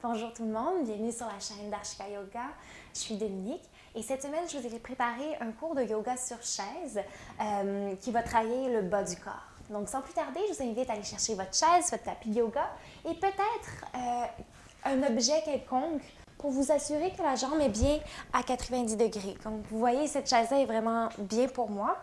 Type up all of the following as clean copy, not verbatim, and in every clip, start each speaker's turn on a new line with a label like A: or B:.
A: Bonjour tout le monde, bienvenue sur la chaîne d'Arshika Yoga. Je suis Dominique et cette semaine, je vous ai préparé un cours de yoga sur chaise qui va travailler le bas du corps. Donc, sans plus tarder, je vous invite à aller chercher votre chaise, votre tapis de yoga et peut-être un objet quelconque pour vous assurer que la jambe est bien à 90 degrés. Comme vous voyez, cette chaise-là est vraiment bien pour moi.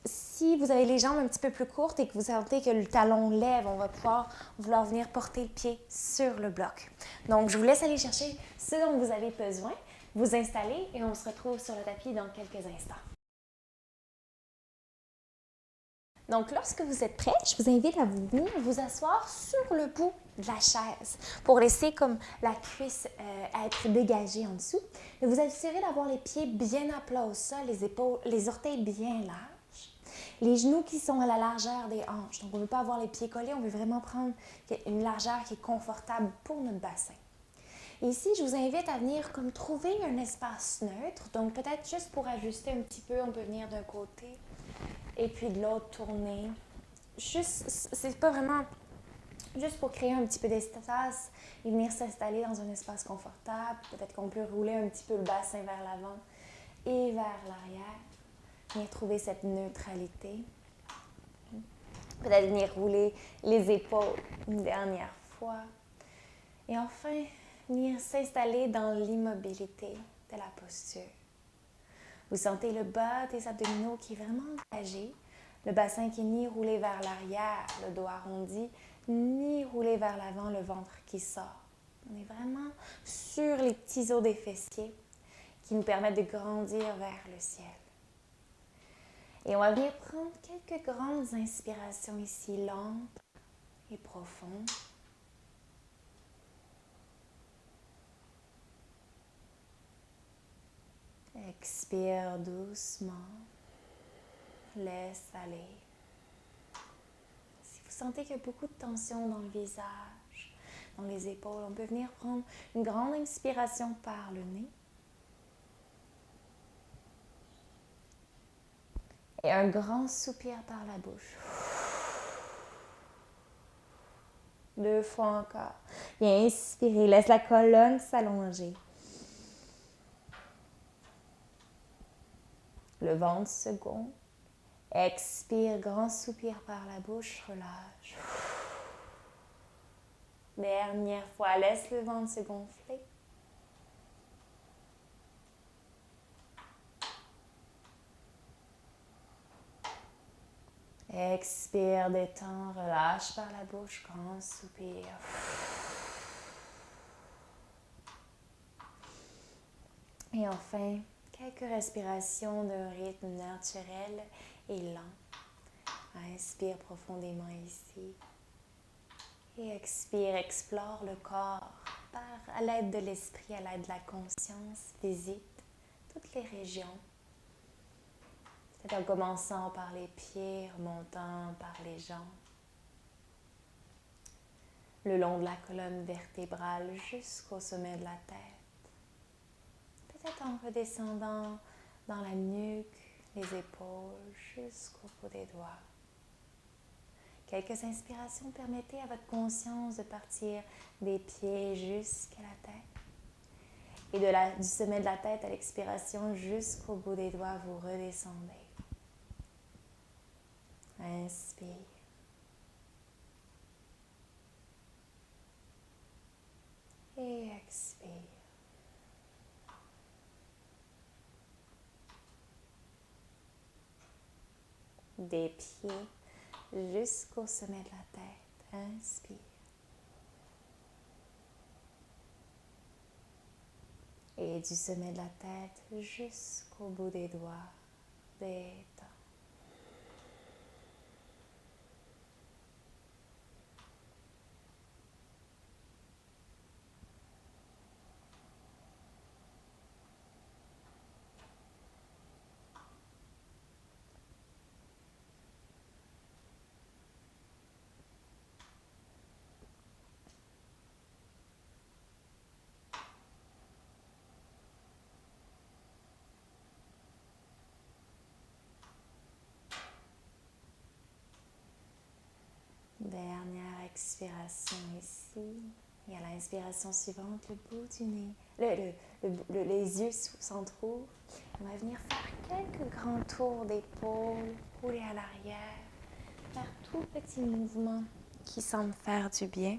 A: Si vous avez les jambes un petit peu plus courtes et que vous sentez que le talon lève, on va pouvoir vouloir venir porter le pied sur le bloc. Donc, je vous laisse aller chercher ce dont vous avez besoin, vous installer et on se retrouve sur le tapis dans quelques instants. Donc, lorsque vous êtes prêt, je vous invite à venir vous asseoir sur le bout de la chaise pour laisser comme la cuisse être dégagée en dessous. Et vous assurez d'avoir les pieds bien à plat au sol, les épaules, les orteils bien larges, les genoux qui sont à la largeur des hanches. Donc, on ne veut pas avoir les pieds collés, on veut vraiment prendre une largeur qui est confortable pour notre bassin. Et ici, je vous invite à venir comme trouver un espace neutre. Donc, peut-être juste pour ajuster un petit peu, on peut venir d'un côté et puis de l'autre tourner. Juste, c'est pas vraiment juste pour créer un petit peu d'espace et venir s'installer dans un espace confortable. Peut-être qu'on peut rouler un petit peu le bassin vers l'avant et vers l'arrière. Venir trouver cette neutralité. Peut-être venir rouler les épaules une dernière fois. Et enfin, venir s'installer dans l'immobilité de la posture. Vous sentez le bas des abdominaux qui est vraiment engagé, le bassin qui est ni roulé vers l'arrière, le dos arrondi, ni roulé vers l'avant, le ventre qui sort. On est vraiment sur les petits os des fessiers qui nous permettent de grandir vers le ciel. Et on va venir prendre quelques grandes inspirations ici, lentes et profondes. Expire doucement. Laisse aller. Si vous sentez qu'il y a beaucoup de tension dans le visage, dans les épaules, on peut venir prendre une grande inspiration par le nez. Et un grand soupir par la bouche. 2 fois encore. Bien, inspirez. Laisse la colonne s'allonger. Le ventre se gonfle. Expire, grand soupir par la bouche, relâche. Dernière fois, laisse le ventre se gonfler. Expire, détends, relâche par la bouche, grand soupir. Et enfin, quelques respirations d'un rythme naturel et lent. Inspire profondément ici. Et expire, explore le corps à l'aide de l'esprit, à l'aide de la conscience. Visite toutes les régions. Peut-être en commençant par les pieds, remontant par les jambes. Le long de la colonne vertébrale jusqu'au sommet de la tête. Peut-être en redescendant dans la nuque, les épaules, jusqu'au bout des doigts. Quelques inspirations, permettez à votre conscience de partir des pieds jusqu'à la tête. Et du sommet de la tête à l'expiration jusqu'au bout des doigts, vous redescendez. Inspire. Et expire. Des pieds jusqu'au sommet de la tête. Inspire. Et du sommet de la tête jusqu'au bout des doigts. Détends. Dernière expiration ici. Et à l'inspiration suivante, le bout du nez, les yeux s'entrouvent. On va venir faire quelques grands tours d'épaule, rouler à l'arrière, faire tout petit mouvement qui semble faire du bien.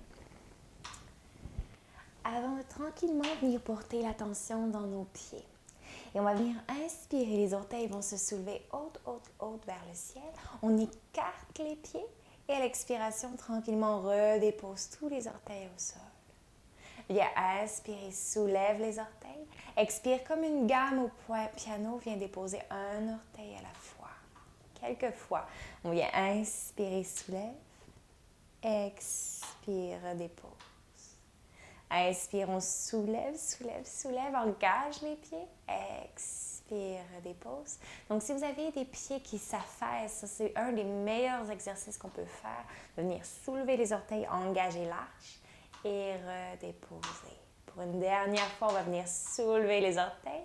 A: Avant de tranquillement venir porter l'attention dans nos pieds. Et on va venir inspirer, les orteils vont se soulever haute, haute, haute vers le ciel. On écarte les pieds et à l'expiration, tranquillement, on redépose tous les orteils au sol. Viens inspirer, soulève les orteils. Expire comme une gamme au piano, viens déposer un orteil à la fois. Quelques fois. On vient inspirer, soulève. Expire, dépose. Inspire, on soulève, soulève, soulève, engage les pieds. Expire, dépose. Donc, si vous avez des pieds qui s'affaissent, c'est un des meilleurs exercices qu'on peut faire. De venir soulever les orteils, engager l'arche et redéposer. Pour une dernière fois, on va venir soulever les orteils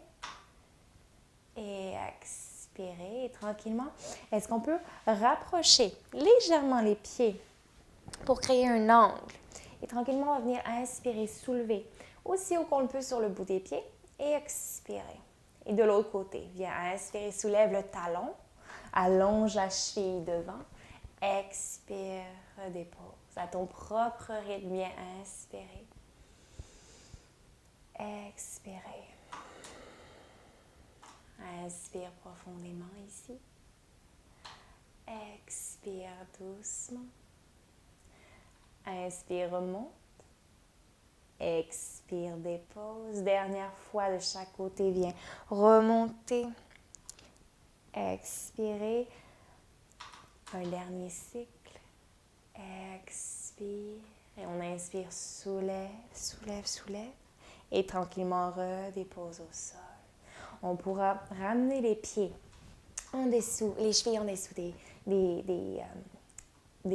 A: et expirer. Et tranquillement, est-ce qu'on peut rapprocher légèrement les pieds pour créer un angle? Et tranquillement, on va venir inspirer, soulever aussi haut qu'on le peut sur le bout des pieds et expirer. Et de l'autre côté, viens inspirer, soulève le talon, allonge la cheville devant, expire, redépose. À ton propre rythme, viens inspirer, expirer. Inspire profondément ici. Expire doucement. Inspire, remonte. Expire, dépose. Dernière fois de chaque côté, viens remonter. Expirer. Un dernier cycle. Expire. Et on inspire, soulève, soulève, soulève. Et tranquillement redépose au sol. On pourra ramener les pieds en dessous, les chevilles en dessous des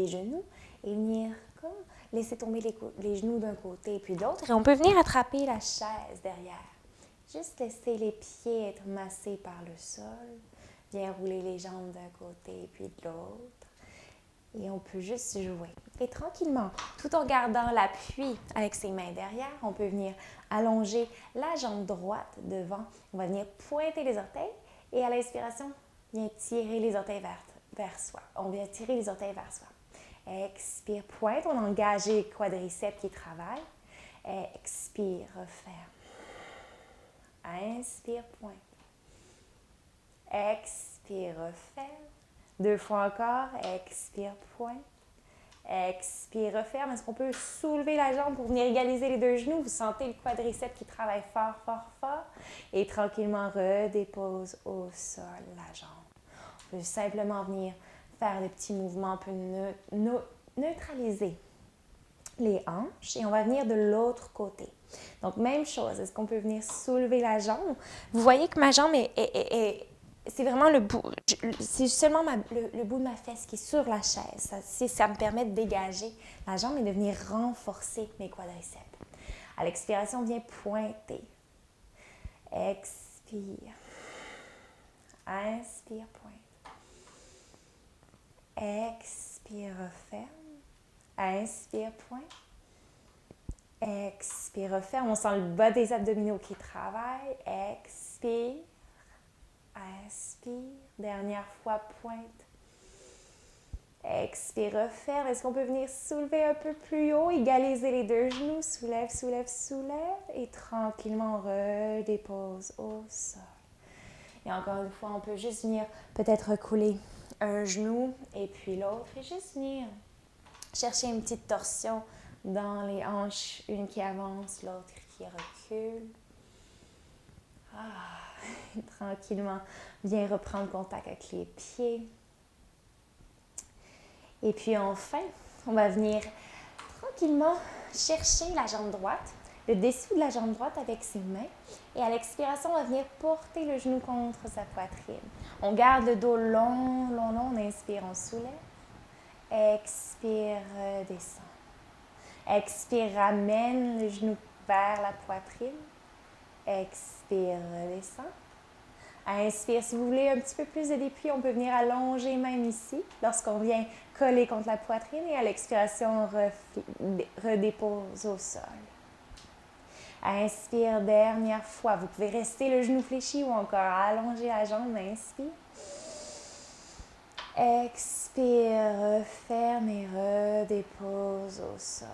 A: genoux et venir comme laisser tomber les genoux d'un côté et puis de l'autre. Et on peut venir attraper la chaise derrière. Juste laisser les pieds être massés par le sol. Bien rouler les jambes d'un côté et puis de l'autre. Et on peut juste jouer. Et tranquillement, tout en gardant l'appui avec ses mains derrière, on peut venir allonger la jambe droite devant. On va venir pointer les orteils et à l'inspiration, viens tirer les orteils vers soi. On vient tirer les orteils vers soi. Expire, pointe. On engage les quadriceps qui travaillent. Expire, referme. Inspire, pointe. Expire, referme. 2 fois encore. Expire, pointe. Expire, referme. Est-ce qu'on peut soulever la jambe pour venir égaliser les 2 genoux? Vous sentez le quadriceps qui travaille fort, fort, fort. Et tranquillement, redépose au sol la jambe. On peut simplement venir faire des petits mouvements, on peut neutraliser les hanches et on va venir de l'autre côté. Donc, même chose, est-ce qu'on peut venir soulever la jambe? Vous voyez que ma jambe c'est vraiment le bout, c'est seulement le bout de ma fesse qui est sur la chaise. Ça me permet de dégager la jambe et de venir renforcer mes quadriceps. À l'expiration, on vient pointer. Expire. Inspire, pointe. Expire, referme. Inspire, pointe. Expire, referme. On sent le bas des abdominaux qui travaillent. Expire. Inspire. Dernière fois, pointe. Expire, referme. Est-ce qu'on peut venir soulever un peu plus haut, égaliser les 2 genoux? Soulève, soulève, soulève. Et tranquillement, redépose au sol. Et encore une fois, on peut juste venir peut-être recouler un genou et puis l'autre. Et juste venir chercher une petite torsion dans les hanches. Une qui avance, l'autre qui recule. Tranquillement, viens reprendre contact avec les pieds. Et puis enfin, on va venir tranquillement chercher la jambe droite, le dessous de la jambe droite avec ses mains. Et à l'expiration, on va venir porter le genou contre sa poitrine. On garde le dos long, long, long. On inspire, on soulève. Expire, descend. Expire, ramène le genou vers la poitrine. Expire, descend. Inspire. Si vous voulez un petit peu plus de dépit, on peut venir allonger même ici lorsqu'on vient coller contre la poitrine et à l'expiration, redépose au sol. Inspire, dernière fois. Vous pouvez rester le genou fléchi ou encore allonger la jambe. Inspire. Expire, referme et redépose au sol.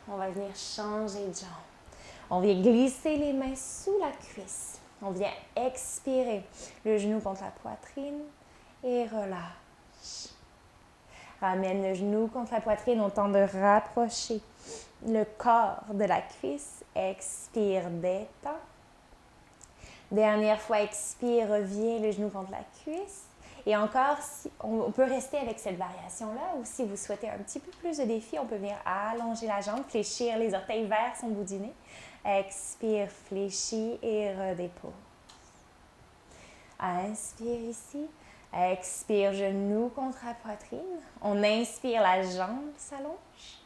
A: On va venir changer de jambe. On vient glisser les mains sous la cuisse. On vient expirer le genou contre la poitrine et relâche. Ramène le genou contre la poitrine. On tente de rapprocher le corps de la cuisse. Expire, détend. Dernière fois, expire, reviens le genou contre la cuisse. Et encore, on peut rester avec cette variation-là, ou si vous souhaitez un petit peu plus de défi, on peut venir allonger la jambe, fléchir les orteils vers son bout du nez. Expire, fléchis et redépose. Inspire ici. Expire, genou contre la poitrine. On inspire, la jambe s'allonge.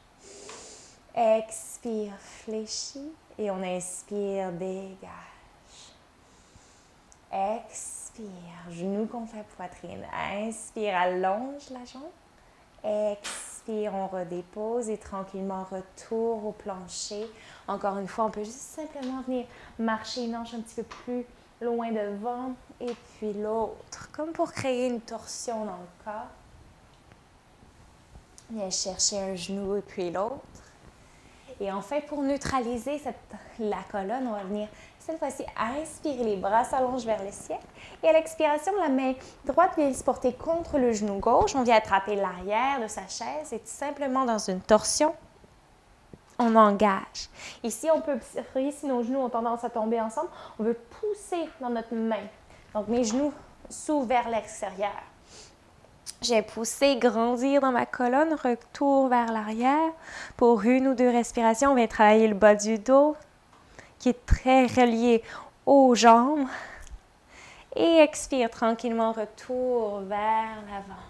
A: Expire, fléchis. Et on inspire, dégage. Expire, genou contre la poitrine. Inspire, allonge la jambe. Expire, on redépose et tranquillement retour au plancher. Encore une fois, on peut juste simplement venir marcher une hanche un petit peu plus loin devant et puis l'autre, comme pour créer une torsion dans le corps. Viens chercher un genou et puis l'autre. Et enfin, pour neutraliser la colonne, on va venir cette fois-ci inspirer, les bras s'allongent vers le ciel. Et à l'expiration, la main droite vient se porter contre le genou gauche. On vient attraper l'arrière de sa chaise et tout simplement dans une torsion, on engage. Ici, on peut observer si nos genoux ont tendance à tomber ensemble. On veut pousser dans notre main. Donc, mes genoux s'ouvrent vers l'extérieur. J'ai poussé, grandir dans ma colonne, retour vers l'arrière. Pour une ou deux respirations, on vient travailler le bas du dos, qui est très relié aux jambes. Et expire tranquillement, retour vers l'avant.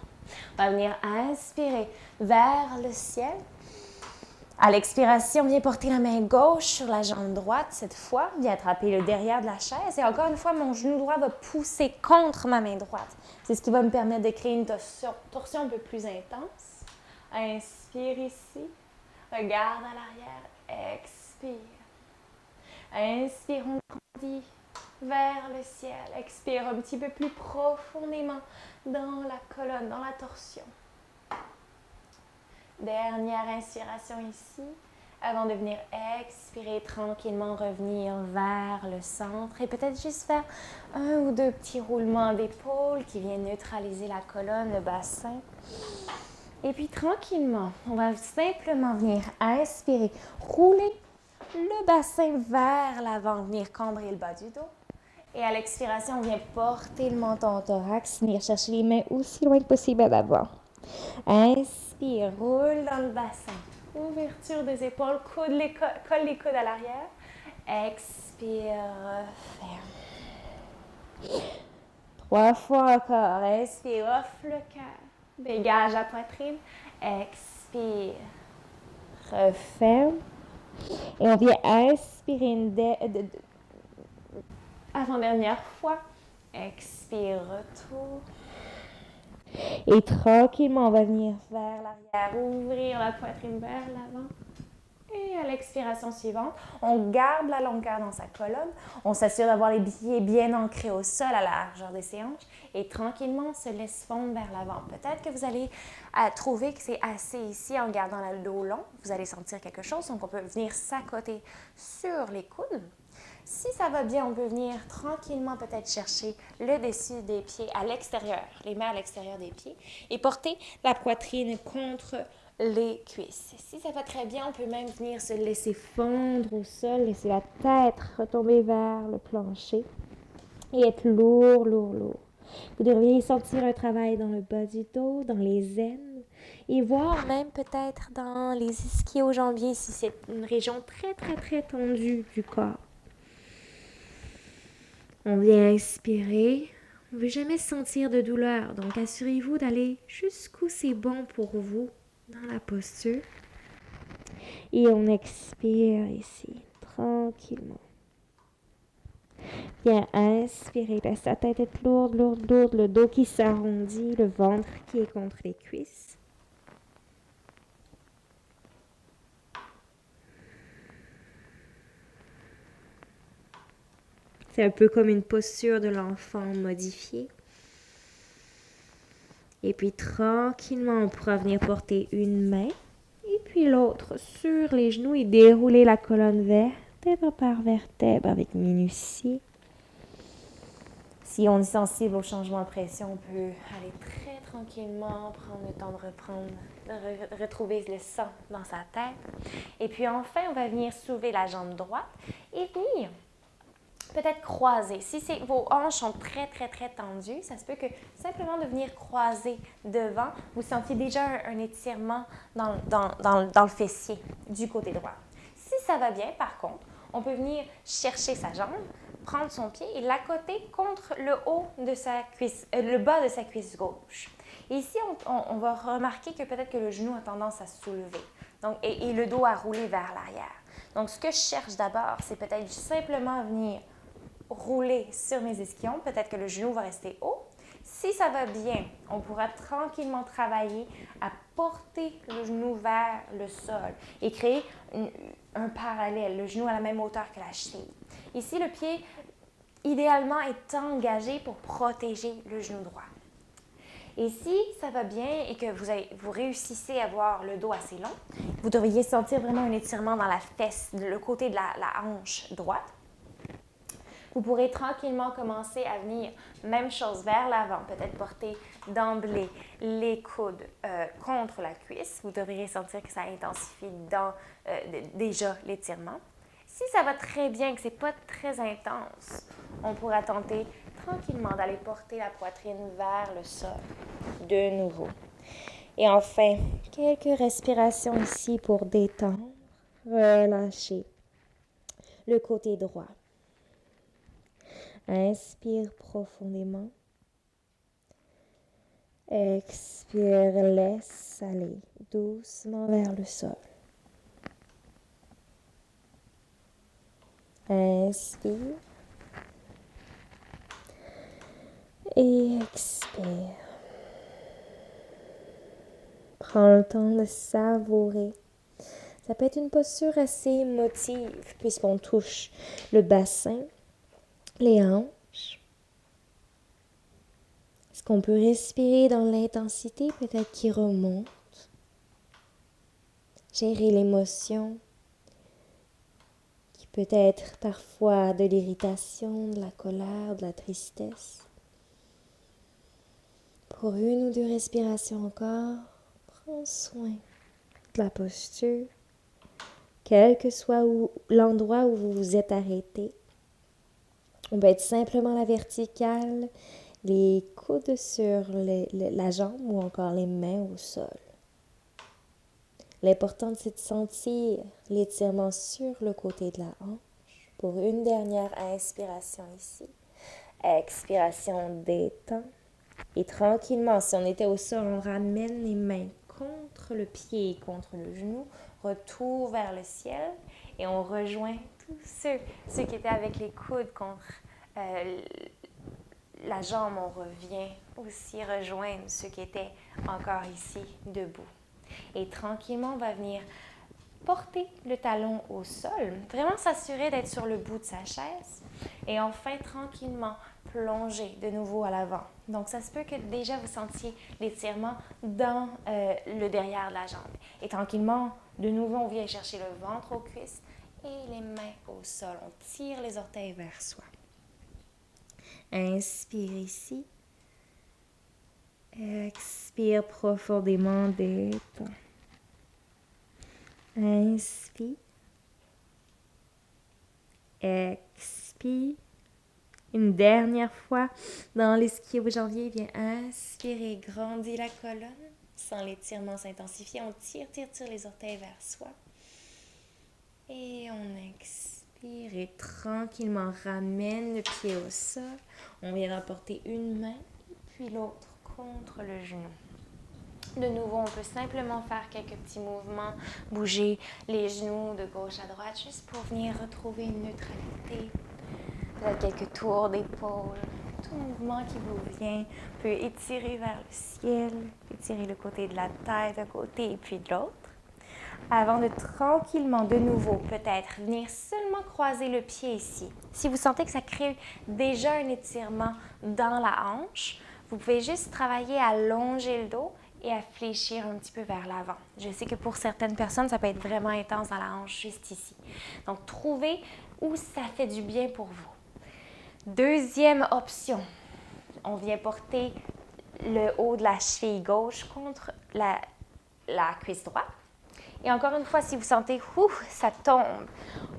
A: On va venir inspirer vers le ciel. À l'expiration, viens porter la main gauche sur la jambe droite cette fois. Viens attraper le derrière de la chaise. Et encore une fois, mon genou droit va pousser contre ma main droite. C'est ce qui va me permettre de créer une torsion un peu plus intense. Inspire ici. Regarde à l'arrière. Expire. Inspire, on grandit vers le ciel. Expire un petit peu plus profondément dans la colonne, dans la torsion. Dernière inspiration ici, avant de venir expirer tranquillement, revenir vers le centre et peut-être juste faire un ou deux petits roulements d'épaule qui viennent neutraliser la colonne, le bassin. Et puis tranquillement, on va simplement venir inspirer, rouler le bassin vers l'avant, venir cambrer le bas du dos. Et à l'expiration, on vient porter le menton au thorax, venir chercher les mains aussi loin que possible à l'avant. Inspire, roule dans le bassin. Ouverture des épaules, colle les coudes à l'arrière. Expire, ferme. 3 fois encore. Inspire, offre le cœur. Dégage la poitrine. Expire, referme. Et on vient inspirer avant-dernière fois. Expire, retour. Et tranquillement, on va venir vers l'arrière, ouvrir la poitrine vers l'avant. Et à l'expiration suivante, on garde la longueur dans sa colonne. On s'assure d'avoir les pieds bien ancrés au sol à la largeur de ses hanches. Et tranquillement, on se laisse fondre vers l'avant. Peut-être que vous allez trouver que c'est assez ici en gardant le dos long. Vous allez sentir quelque chose. Donc, on peut venir s'accoter sur les coudes. Si ça va bien, on peut venir tranquillement peut-être chercher le dessus des pieds à l'extérieur, les mains à l'extérieur des pieds et porter la poitrine contre les cuisses. Si ça va très bien, on peut même venir se laisser fondre au sol, laisser la tête retomber vers le plancher et être lourd, lourd, lourd. Vous devriez sentir un travail dans le bas du dos, dans les aines et voir même peut-être dans les ischio-jambiers si c'est une région très, très, très tendue du corps. On vient inspirer. On ne veut jamais sentir de douleur, donc assurez-vous d'aller jusqu'où c'est bon pour vous dans la posture. Et on expire ici, tranquillement. Bien, Inspirez, laisse la tête être lourde, lourde, lourde, le dos qui s'arrondit, le ventre qui est contre les cuisses. C'est un peu comme une posture de l'enfant modifiée. Et puis tranquillement, on pourra venir porter une main et puis l'autre sur les genoux et dérouler la colonne vertèbre par vertèbre avec minutie. Si on est sensible au changement de pression, on peut aller très tranquillement, prendre le temps de reprendre, de retrouver le sang dans sa tête. Et puis enfin, on va venir soulever la jambe droite et venir peut-être croiser. Si vos hanches sont très, très, très tendues, ça se peut que simplement de venir croiser devant, vous sentiez déjà un étirement dans le fessier du côté droit. Si ça va bien, par contre, on peut venir chercher sa jambe, prendre son pied et l'accoter contre le haut de sa cuisse, le bas de sa cuisse gauche. Et ici, on va remarquer que peut-être que le genou a tendance à se soulever donc, et le dos à rouler vers l'arrière. Donc, ce que je cherche d'abord, c'est peut-être simplement venir rouler sur mes ischions. Peut-être que le genou va rester haut. Si ça va bien, on pourra tranquillement travailler à porter le genou vers le sol et créer un parallèle, le genou à la même hauteur que la cheville. Ici, le pied, idéalement, est engagé pour protéger le genou droit. Et si ça va bien et que vous réussissez à avoir le dos assez long, vous devriez sentir vraiment un étirement dans la fesse, le côté de la hanche droite. Vous pourrez tranquillement commencer à venir, même chose, vers l'avant, peut-être porter d'emblée les coudes contre la cuisse. Vous devriez sentir que ça intensifie déjà l'étirement. Si ça va très bien, que ce n'est pas très intense, on pourra tenter tranquillement d'aller porter la poitrine vers le sol de nouveau. Et enfin, quelques respirations ici pour détendre, relâcher le côté droit. Inspire profondément. Expire, laisse aller doucement vers le sol. Inspire. Et expire. Prends le temps de savourer. Ça peut être une posture assez émotive puisqu'on touche le bassin, les hanches. Est-ce qu'on peut respirer dans l'intensité peut-être qui remonte? Gérer l'émotion qui peut être parfois de l'irritation, de la colère, de la tristesse. Pour une ou deux respirations encore, prends soin de la posture, quel que soit l'endroit où vous vous êtes arrêté. On peut être simplement à la verticale, les coudes sur la jambe ou encore les mains au sol. L'important, c'est de sentir l'étirement sur le côté de la hanche. Pour une dernière inspiration ici. Expiration, détend. Et tranquillement, si on était au sol, on ramène les mains contre le pied et contre le genou. Retour vers le ciel. Et on rejoint tous ceux qui étaient avec les coudes contre la jambe. On revient aussi rejoindre ceux qui étaient encore ici, debout. Et tranquillement, on va venir porter le talon au sol, vraiment s'assurer d'être sur le bout de sa chaise. Et enfin, tranquillement, plonger de nouveau à l'avant. Donc, ça se peut que déjà vous sentiez l'étirement dans le derrière de la jambe. Et tranquillement, de nouveau, on vient chercher le ventre aux cuisses et les mains au sol. On tire les orteils vers soi. Inspire ici. Expire profondément, détends. Inspire. Expire. Une dernière fois, dans l'ischio-jambier, viens inspirer, grandis la colonne. Sans l'étirement s'intensifier, on tire les orteils vers soi. Et on expire et tranquillement ramène le pied au sol. On vient d'emporter une main, puis l'autre contre le genou. De nouveau, on peut simplement faire quelques petits mouvements, bouger les genoux de gauche à droite, juste pour venir retrouver une neutralité. Peut-être quelques tours d'épaule. Tout mouvement qui vous vient peut étirer vers le ciel, étirer le côté de la tête d'un côté et puis de l'autre. Avant de tranquillement, de nouveau, peut-être venir seulement croiser le pied ici. Si vous sentez que ça crée déjà un étirement dans la hanche, vous pouvez juste travailler à allonger le dos et à fléchir un petit peu vers l'avant. Je sais que pour certaines personnes, ça peut être vraiment intense dans la hanche, juste ici. Donc, trouvez où ça fait du bien pour vous. Deuxième option, on vient porter le haut de la cheville gauche contre la cuisse droite. Et encore une fois, si vous sentez, ça tombe.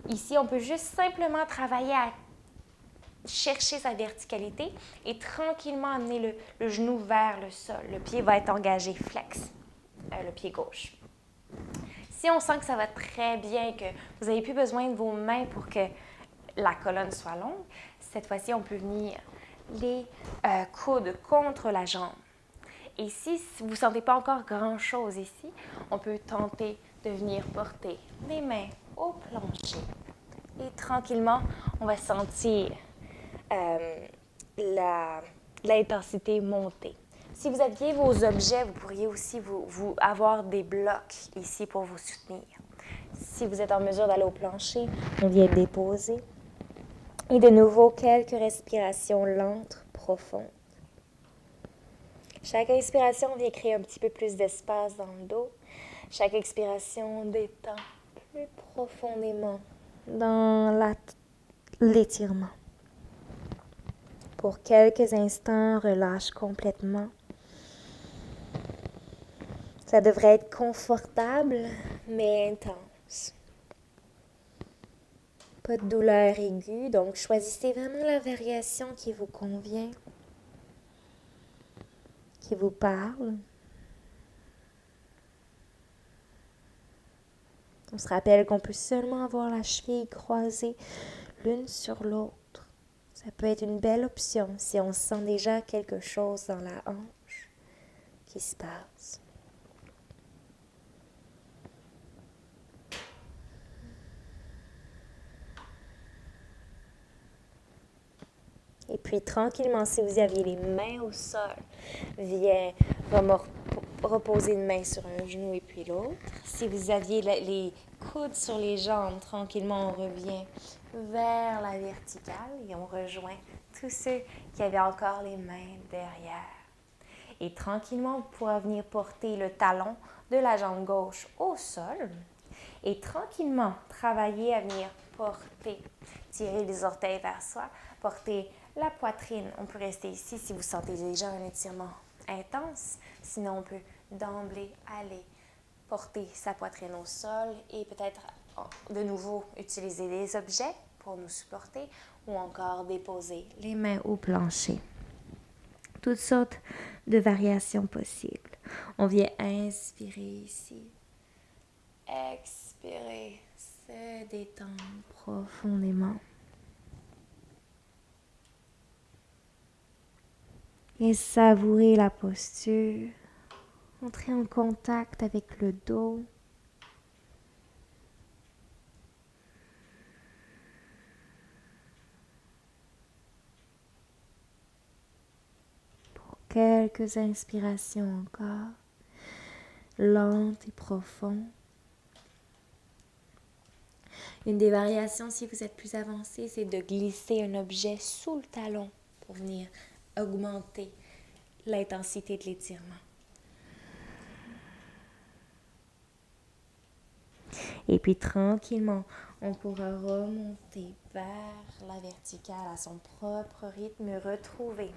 A: Ici, on peut juste simplement travailler à chercher sa verticalité et tranquillement amener le genou vers le sol. Le pied va être engagé flex, le pied gauche. Si on sent que ça va très bien, que vous n'avez plus besoin de vos mains pour que la colonne soit longue, cette fois-ci, on peut venir les coudes contre la jambe. Et si vous ne sentez pas encore grand-chose ici, on peut tenter de venir porter les mains au plancher. Et tranquillement, on va sentir l'intensité monter. Si vous aviez vos objets, vous pourriez aussi vous avoir des blocs ici pour vous soutenir. Si vous êtes en mesure d'aller au plancher, on vient déposer. Et de nouveau, quelques respirations lentes, profondes. Chaque inspiration vient créer un petit peu plus d'espace dans le dos. Chaque expiration détend plus profondément dans l'étirement. Pour quelques instants, relâche complètement. Ça devrait être confortable, mais intense. Pas de douleur aiguë, donc choisissez vraiment la variation qui vous convient, qui vous parle. On se rappelle qu'on peut seulement avoir la cheville croisée l'une sur l'autre. Ça peut être une belle option si on sent déjà quelque chose dans la hanche qui se passe. Et puis tranquillement, si vous aviez les mains au sol, viens reposer une main sur un genou et puis l'autre. Si vous aviez les coudes sur les jambes, tranquillement, on revient vers la verticale et on rejoint tous ceux qui avaient encore les mains derrière. Et tranquillement, vous pourrez venir porter le talon de la jambe gauche au sol et tranquillement travailler à venir porter, tirer les orteils vers soi, porter la poitrine. On peut rester ici si vous sentez déjà un étirement intense. Sinon, on peut d'emblée aller porter sa poitrine au sol et peut-être de nouveau utiliser des objets pour nous supporter ou encore déposer les mains au plancher. Toutes sortes de variations possibles. On vient inspirer ici. Expirer, se détendre profondément. Et savourer la posture. Entrer en contact avec le dos. Pour quelques inspirations encore, lentes et profondes. Une des variations, si vous êtes plus avancé, c'est de glisser un objet sous le talon pour venir augmenter l'intensité de l'étirement. Et puis tranquillement, on pourra remonter vers la verticale à son propre rythme, retrouver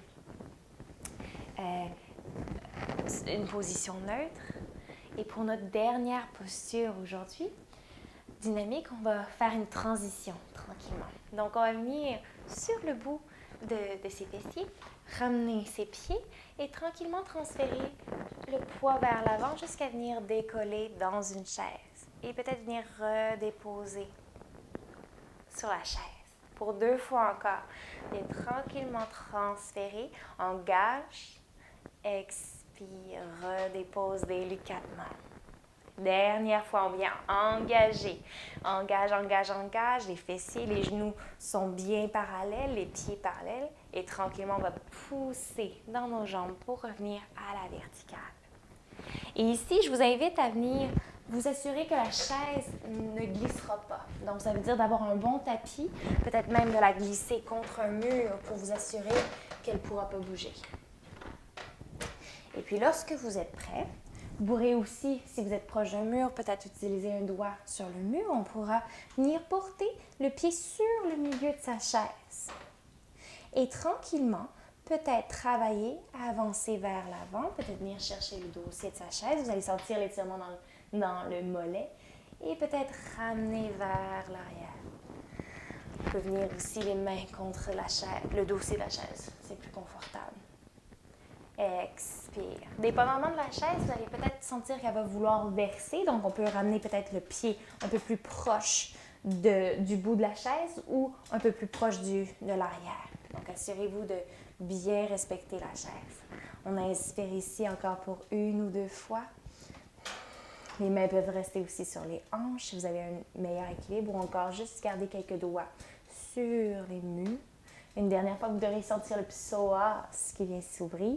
A: une position neutre. Et pour notre dernière posture aujourd'hui, dynamique, on va faire une transition tranquillement. Donc, on va venir sur le bout de ses fessiers, ramener ses pieds et tranquillement transférer le poids vers l'avant jusqu'à venir décoller dans une chaise. Et peut-être venir redéposer sur la chaise. Pour 2 fois encore, et tranquillement transférer, engage, expire, redépose délicatement. Dernière fois, on vient engager. Engage, engage, engage. Les fessiers, les genoux sont bien parallèles, les pieds parallèles. Et tranquillement, on va pousser dans nos jambes pour revenir à la verticale. Et ici, je vous invite à venir vous assurer que la chaise ne glissera pas. Donc, ça veut dire d'avoir un bon tapis, peut-être même de la glisser contre un mur pour vous assurer qu'elle ne pourra pas bouger. Et puis, lorsque vous êtes prêt, vous pourrez aussi, si vous êtes proche d'un mur, peut-être utiliser un doigt sur le mur. On pourra venir porter le pied sur le milieu de sa chaise. Et tranquillement, peut-être travailler à avancer vers l'avant, peut-être venir chercher le dossier de sa chaise. Vous allez sentir l'étirement dans le mollet et peut-être ramener vers l'arrière. Vous pouvez venir aussi les mains contre la chaise, le dossier de la chaise. C'est plus confortable. Expire. Dépendamment de la chaise, vous allez peut-être sentir qu'elle va vouloir verser. Donc, on peut ramener peut-être le pied un peu plus proche du bout de la chaise ou un peu plus proche de l'arrière. Donc, assurez-vous de bien respecter la chaise. On inspire ici encore pour 1 ou 2 fois. Les mains peuvent rester aussi sur les hanches si vous avez un meilleur équilibre ou encore juste garder quelques doigts sur les murs. Une dernière fois, vous devrez sentir le psoas qui vient s'ouvrir.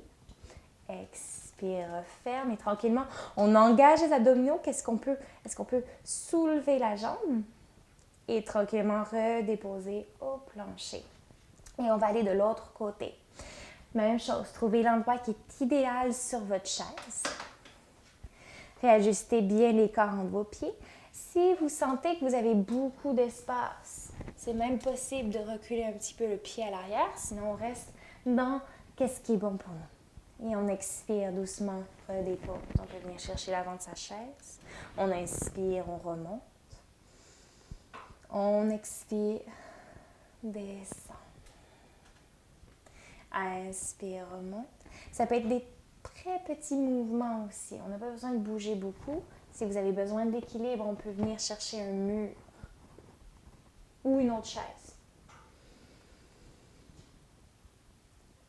A: Expire, ferme et tranquillement, on engage les abdominaux. Est-ce qu'on peut soulever la jambe et tranquillement redéposer au plancher. Et on va aller de l'autre côté. Même chose, trouvez l'endroit qui est idéal sur votre chaise. Réajustez bien les corps entre vos pieds. Si vous sentez que vous avez beaucoup d'espace, c'est même possible de reculer un petit peu le pied à l'arrière, sinon on reste dans qu'est-ce qui est bon pour nous. Et on expire doucement, redépose. On peut venir chercher l'avant de sa chaise. On inspire, on remonte. On expire, descend. Inspire, remonte. Ça peut être des très petits mouvements aussi. On n'a pas besoin de bouger beaucoup. Si vous avez besoin d'équilibre, on peut venir chercher un mur ou une autre chaise.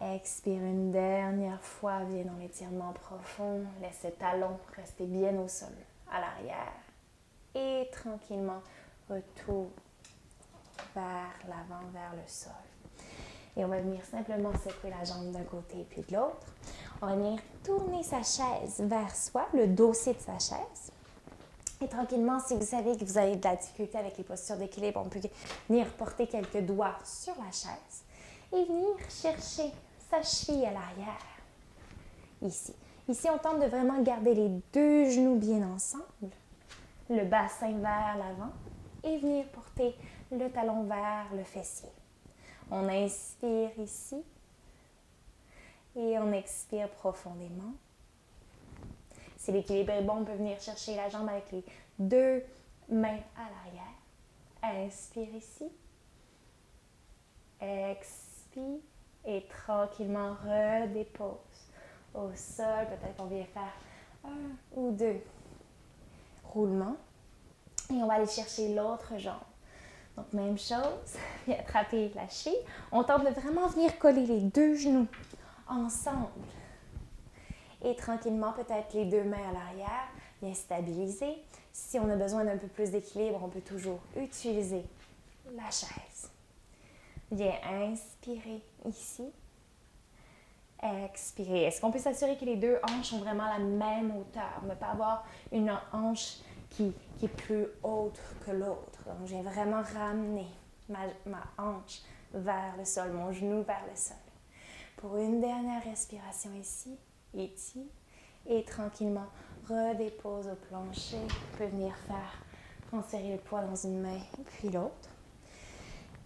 A: Expire une dernière fois, viens dans l'étirement profond. Laisse le talon rester bien au sol, à l'arrière. Et tranquillement, retour vers l'avant, vers le sol. Et on va venir simplement secouer la jambe d'un côté puis de l'autre. On va venir tourner sa chaise vers soi, le dossier de sa chaise. Et tranquillement, si vous savez que vous avez de la difficulté avec les postures d'équilibre, on peut venir porter quelques doigts sur la chaise et venir chercher sa cheville à l'arrière. Ici. Ici, on tente de vraiment garder les 2 genoux bien ensemble, le bassin vers l'avant et venir porter le talon vers le fessier. On inspire ici et on expire profondément. Si l'équilibre est bon, on peut venir chercher la jambe avec les 2 mains à l'arrière. Inspire ici. Expire et tranquillement redépose au sol. Peut-être qu'on vient faire 1 ou 2 roulements. Et on va aller chercher l'autre jambe. Donc, même chose, viens attraper la cheville. On tente de vraiment venir coller les 2 genoux ensemble. Et tranquillement, peut-être les 2 mains à l'arrière, bien stabiliser. Si on a besoin d'un peu plus d'équilibre, on peut toujours utiliser la chaise. Viens inspirer ici. Expirer. Est-ce qu'on peut s'assurer que les 2 hanches ont vraiment la même hauteur? On ne peut pas avoir une hanche qui est plus haute que l'autre. Donc, je viens vraiment ramener ma hanche vers le sol, mon genou vers le sol. Pour une dernière respiration ici, étire et tranquillement redépose au plancher. On peut venir faire transférer le poids dans une main puis l'autre.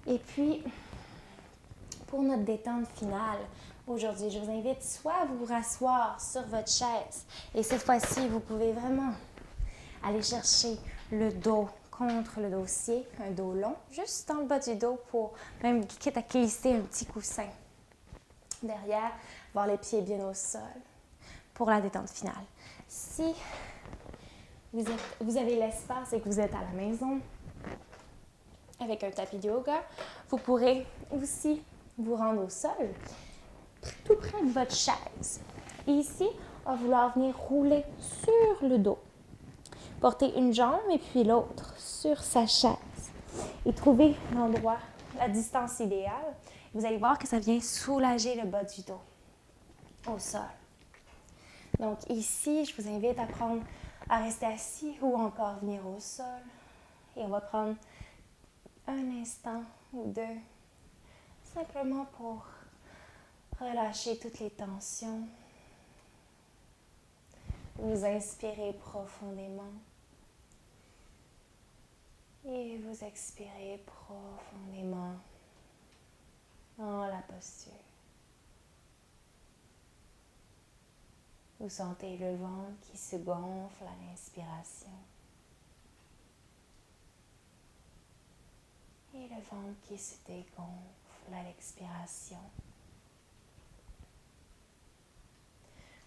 A: Et puis, pour notre détente finale, aujourd'hui, je vous invite soit à vous rasseoir sur votre chaise et cette fois-ci, vous pouvez vraiment aller chercher le dos contre le dossier, un dos long, juste dans le bas du dos pour même quitte à glisser un petit coussin. Derrière, voir les pieds bien au sol pour la détente finale. Si vous avez l'espace et que vous êtes à la maison avec un tapis de yoga, vous pourrez aussi vous rendre au sol, tout près de votre chaise. Et ici, on va vouloir venir rouler sur le dos. porter une jambe et puis l'autre sur sa chaise. Et trouver l'endroit, la distance idéale. Vous allez voir que ça vient soulager le bas du dos au sol. Donc ici, je vous invite à rester assis ou encore venir au sol. Et on va prendre un instant ou deux, simplement pour relâcher toutes les tensions. Vous inspirez profondément et vous expirez profondément dans la posture. Vous sentez le ventre qui se gonfle à l'inspiration et le ventre qui se dégonfle à l'expiration.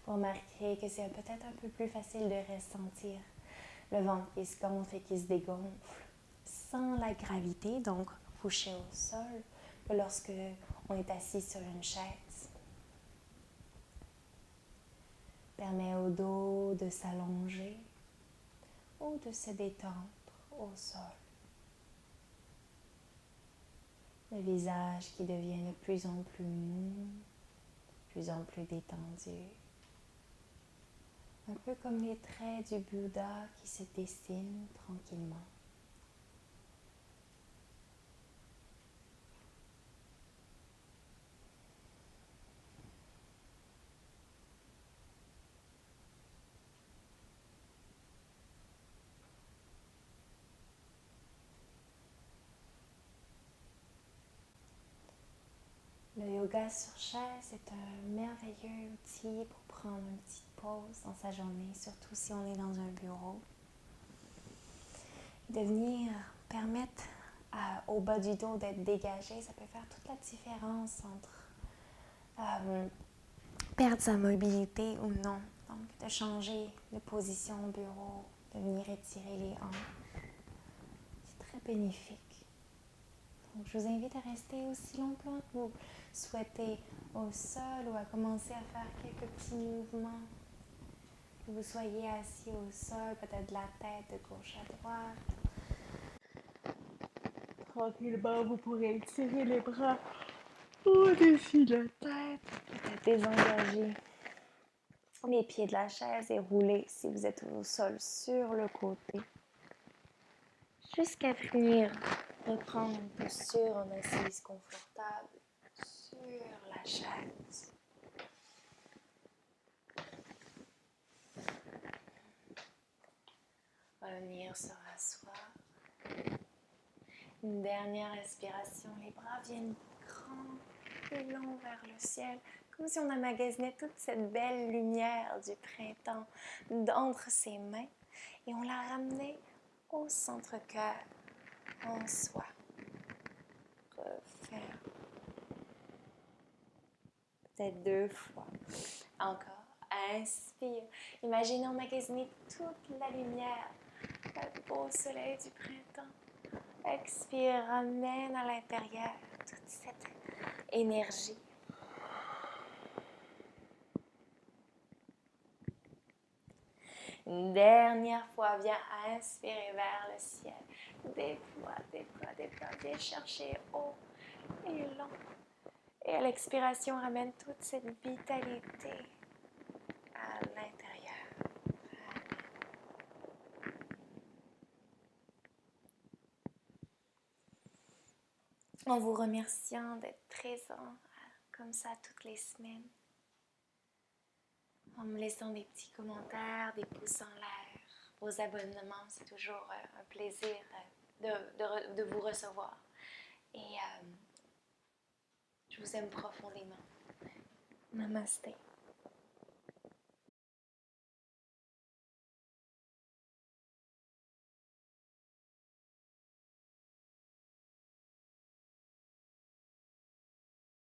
A: Vous remarquerez que c'est peut-être un peu plus facile de ressentir le ventre qui se gonfle et qui se dégonfle sans la gravité, donc couché au sol, que lorsque on est assis sur une chaise. Permet au dos de s'allonger ou de se détendre au sol. Le visage qui devient de plus en plus mou, de plus en plus détendu. Un peu comme les traits du Bouddha qui se dessinent tranquillement. Le yoga sur chaise est un merveilleux outil pour prendre une petite pause dans sa journée, surtout si on est dans un bureau. De venir permettre au bas du dos d'être dégagé, ça peut faire toute la différence entre perdre sa mobilité ou non. Donc, de changer de position au bureau, de venir étirer les hanches. C'est très bénéfique. Donc, je vous invite à rester aussi longtemps que vous souhaitez au sol ou à commencer à faire quelques petits mouvements. Que vous soyez assis au sol, peut-être de la tête de gauche à droite. Tranquillement, vous pourrez étirer les bras au-dessus de la tête. Peut-être désengager les pieds de la chaise et rouler si vous êtes au sol sur le côté. Jusqu'à venir reprendre une posture en assise confortable sur la chaise. Revenir se rasseoir. Une dernière respiration, les bras viennent grands et longs vers le ciel, comme si on emmagasinait toute cette belle lumière du printemps d'entre ses mains et on la ramenait au centre-cœur, en soi. Refaire. Peut-être 2 fois. Encore. Inspire. Imaginez emmagasiner toute la lumière, le beau soleil du printemps. Expire, ramène à l'intérieur toute cette énergie. Une dernière fois, viens inspirer vers le ciel. Déploie, déploie, déploie. Viens chercher haut et long. Et à l'expiration, ramène toute cette vitalité à l'intérieur. En vous remerciant d'être présent comme ça toutes les semaines. En me laissant des petits commentaires, des pouces en l'air, vos abonnements, c'est toujours un plaisir de vous recevoir. Et je vous aime profondément. Namasté.